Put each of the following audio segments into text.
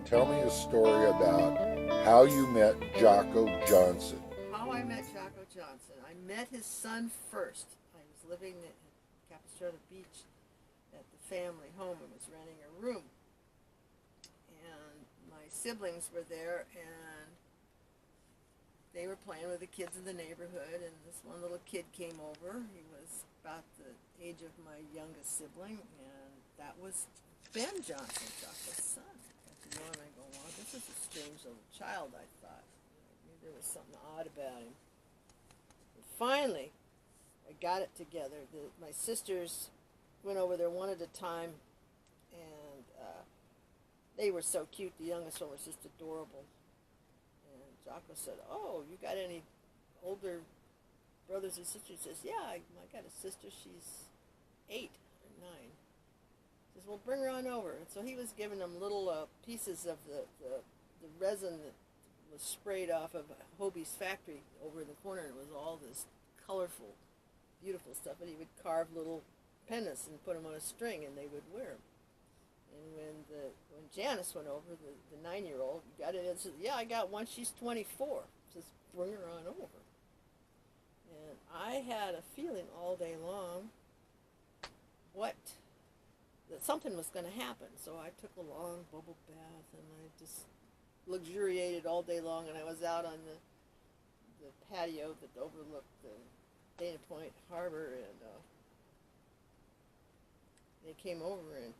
tell me a story about how you met Jocko Johnson. How I met Jocko Johnson. I met his son first. I was living at Capistrano Beach at the family home and was renting a room. And my siblings were there, and they were playing with the kids in the neighborhood, and this one little kid came over. He was about the age of my youngest sibling, and that was Ben Johnson, Jocko's son. I got to know him, and I go, wow, this is a strange little child, I thought. Maybe there was something odd about him. But finally, I got it together. My sisters went over there one at a time, and they were so cute. The youngest one was just adorable. And Jocko said, oh, you got any older brothers and sisters? He says, yeah, I got a sister. She's 8 or 9. He says, well, bring her on over. And so he was giving them little pieces of the resin that was sprayed off of Hobie's factory over in the corner. It was all this colorful, beautiful stuff. And he would carve little pendants and put them on a string, and they would wear them. And when Janice went over, the 9-year-old, got it and said, yeah, I got one. She's 24. Just bring her on over. And I had a feeling all day long that something was going to happen. So I took a long bubble bath, and I just luxuriated all day long. And I was out on the patio that overlooked the Dana Point Harbor, and they came over, and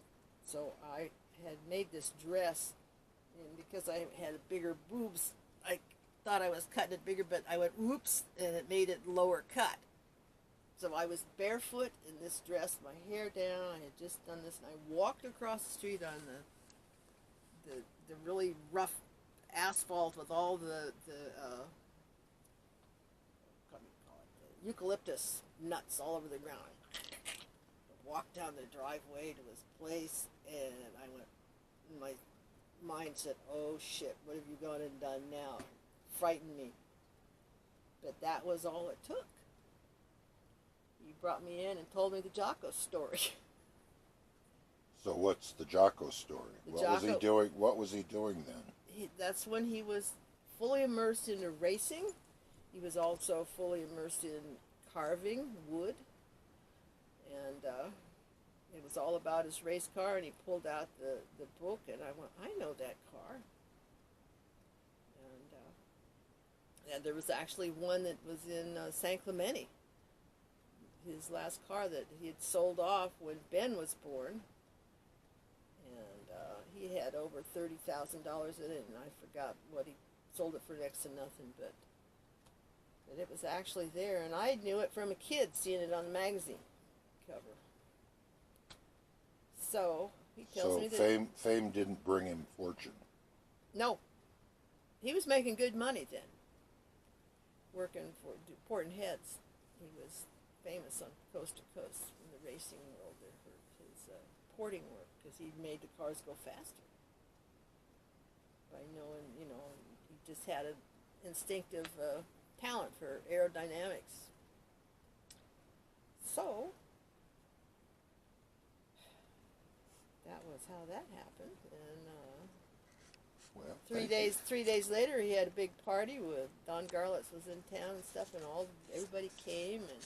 so I had made this dress, and because I had bigger boobs, I thought I was cutting it bigger, but I went, oops, and it made it lower cut. So I was barefoot in this dress, my hair down. I had just done this, and I walked across the street on the really rough asphalt with all the what do you call it, the eucalyptus nuts all over the ground. I walked down the driveway to his place, and I went, my mind said, oh shit, what have you gone and done now? Frightened me. But that was all it took. He brought me in and told me the Jocko story. So what's the Jocko story? Was he doing? What was he doing then? That's when he was fully immersed into racing. He was also fully immersed in carving wood. And it was all about his race car, and he pulled out the book, and I went, I know that car. And there was actually one that was in San Clemente, his last car that he had sold off when Ben was born. And he had over $30,000 in it, and I forgot what he sold it for, next to nothing, but it was actually there, and I knew it from a kid seeing it on the magazine cover. So he tells me that fame didn't bring him fortune. No, he was making good money then, working for Porton Heads. He was famous on coast to coast in the racing world. They heard his porting work because he made the cars go faster by knowing, he just had an instinctive talent for aerodynamics. So that was how that happened, and well, 3 days later, he had a big party with Don Garlitz was in town and stuff, and everybody came, and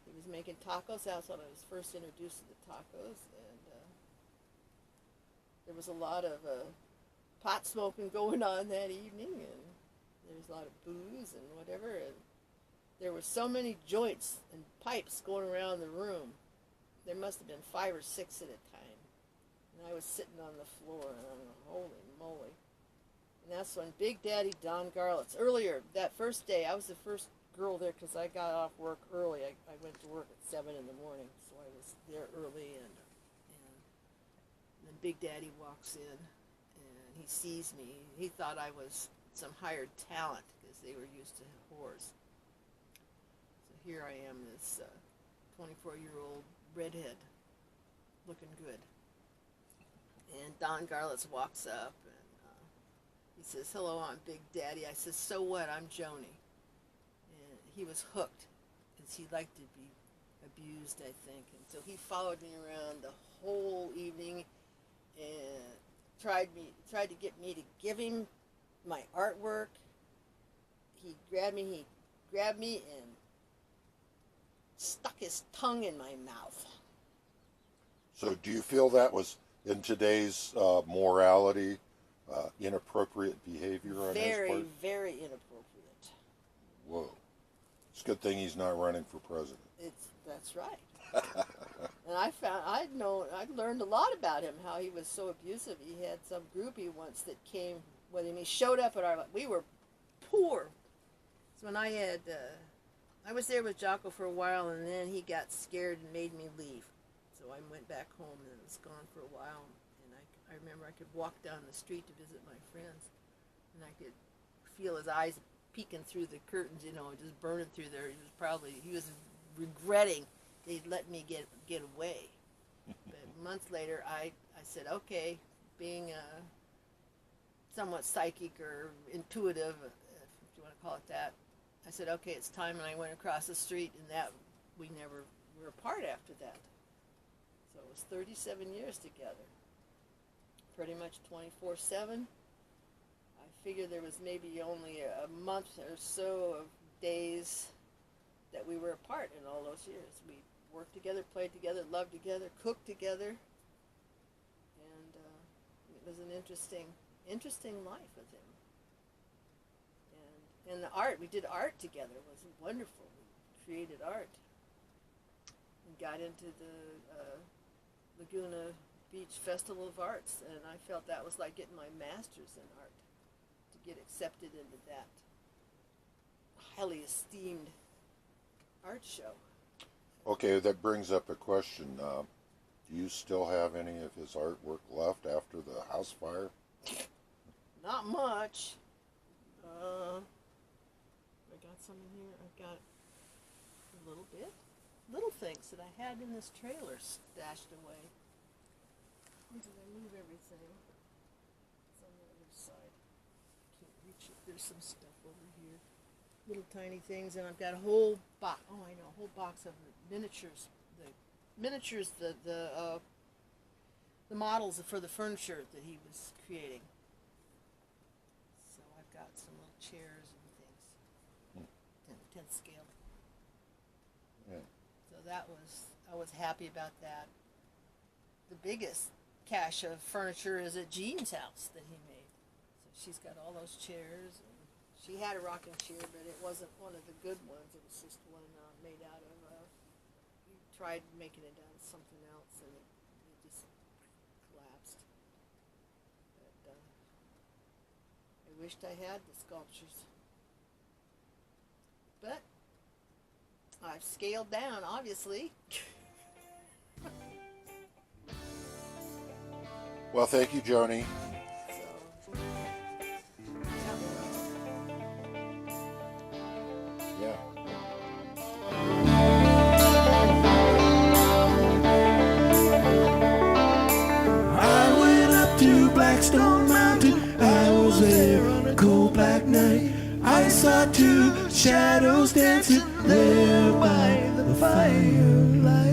he was making tacos. That's when I was first introduced to the tacos, and there was a lot of pot smoking going on that evening, and there was a lot of booze and whatever, and there were so many joints and pipes going around the room. There must have been 5 or 6 at a time. And I was sitting on the floor, and I'm like, holy moly. And that's when Big Daddy Don Garlitz, earlier, that first day, I was the first girl there because I got off work early. I went to work at 7 in the morning, so I was there early, and then Big Daddy walks in, and he sees me. He thought I was some hired talent because they were used to whores. So here I am, this 24-year-old redhead, looking good. And Don Garlitz walks up, and he says, hello, I'm Big Daddy. I says, so what? I'm Joanie. And he was hooked, because he liked to be abused, I think. And so he followed me around the whole evening, and tried to get me to give him my artwork. He grabbed me and stuck his tongue in my mouth. So do you feel that was in today's morality inappropriate behavior on his part? Very, very inappropriate. Whoa. It's a good thing he's not running for president. That's right. And I'd learned a lot about him, how he was so abusive. He had some groupie once that came with him. He showed up at we were poor. So when I was there with Jocko for a while, and then he got scared and made me leave. So I went back home and was gone for a while. And I remember I could walk down the street to visit my friends, and I could feel his eyes peeking through the curtains, just burning through there. He was regretting they'd let me get away. But months later, I said, okay, being somewhat psychic or intuitive, if you want to call it that, I said, okay, it's time, and I went across the street, and that we never were apart after that. So it was 37 years together, pretty much 24/7. I figured there was maybe only a month or so of days that we were apart in all those years. We worked together, played together, loved together, cooked together, and it was an interesting life with him. And the art, we did art together. It was wonderful. We created art and got into the Laguna Beach Festival of Arts, and I felt that was like getting my master's in art, to get accepted into that highly esteemed art show. Okay, that brings up a question. Do you still have any of his artwork left after the house fire? Not much. I got some in here. I've got a little bit. Little things that I had in this trailer stashed away. Where did I move everything? It's on the other side. Can't reach it. There's some stuff over here. Little tiny things, and I've got a whole box. Oh, I know, a whole box of miniatures. The models for the furniture that he was creating. So I've got some little chairs and things. 10th scale. Yeah. So I was happy about that. The biggest cache of furniture is at Jean's house that he made. So she's got all those chairs. And she had a rocking chair, but it wasn't one of the good ones. It was just one made out of, we tried making it out of something else, and it just collapsed. But I wished I had the sculptures. But I've scaled down, obviously. Well, thank you, Joanie. Yeah. I went up to Blackstone Mountain. I was there on a cold black night. I saw two shadows dancing there by the firelight.